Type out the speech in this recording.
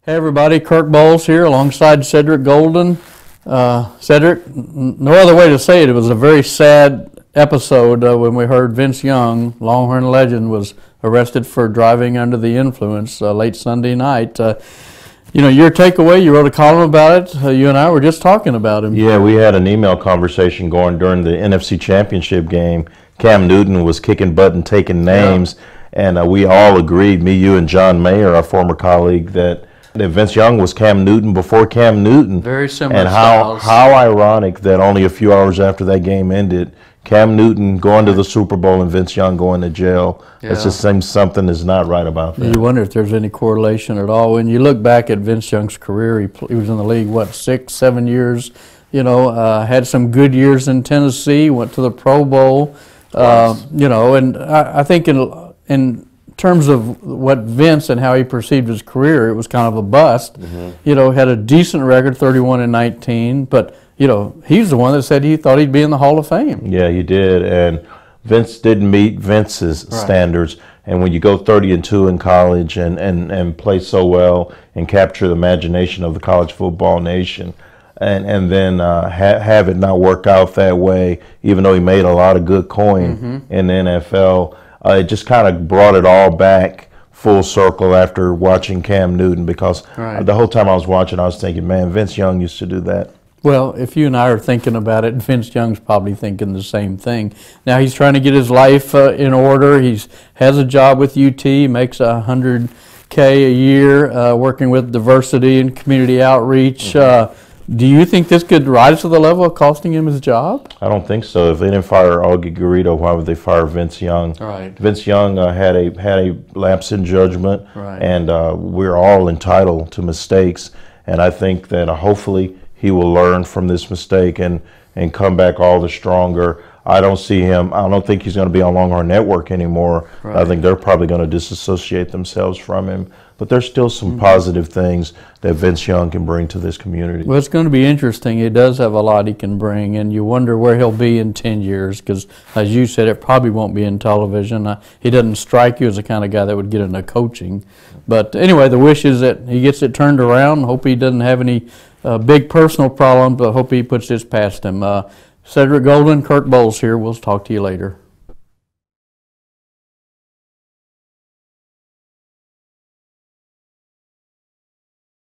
Hey everybody, Kirk Bohls here alongside Cedric Golden. Cedric, no other way to say it, it was a very sad episode when we heard Vince Young, Longhorn legend, was arrested for driving under the influence late Sunday night. Your takeaway, you wrote a column about it. You and I were just talking about him. Yeah, we had an email conversation going during the NFC Championship game. Cam Newton was kicking butt and taking names, and we all agreed, me, you, and John Mayer, our former colleague, that Vince Young was Cam Newton before Cam Newton. Very similar and styles. how ironic that only a few hours after that game ended, Cam Newton going to the Super Bowl and Vince Young going to jail. Yeah. It just seems something is not right about that. You wonder if there's any correlation at all. When you look back at Vince Young's career, he was in the league, 6, 7 years, had some good years in Tennessee, went to the Pro Bowl, and I think in terms of what Vince and how he perceived his career, it was kind of a bust. Mm-hmm. Had a decent record, 31-19, but he's the one that said he thought he'd be in the Hall of Fame. Yeah, he did, and Vince didn't meet Vince's standards. And when you go 30-2 in college and play so well and capture the imagination of the college football nation, and then have it not work out that way, even though he made a lot of good coin in the NFL. It just kind of brought it all back full circle after watching Cam Newton, because the whole time I was watching, I was thinking, man, Vince Young used to do that. Well, if you and I are thinking about it, Vince Young's probably thinking the same thing. Now he's trying to get his life in order. He has a job with UT, makes $100K a year working with diversity and community outreach. Do you think this could rise to the level of costing him his job? I don't think so. If they didn't fire Augie Garrido, why would they fire Vince Young? Right. Vince Young had a lapse in judgment, and we're all entitled to mistakes. And I think that hopefully he will learn from this mistake and come back all the stronger. I don't think he's going to be on Longhorn Network anymore. I think they're probably going to disassociate themselves from him. But there's still some positive things that Vince Young can bring to this community. Well, it's going to be interesting. He does have a lot he can bring, and you wonder where he'll be in 10 years, because, as you said, it probably won't be in television. He doesn't strike you as the kind of guy that would get into coaching. But anyway, the wish is that he gets it turned around. Hope he doesn't have any big personal problems, but hope he puts this past him. Cedric Golden, Kirk Bohls here. We'll talk to you later.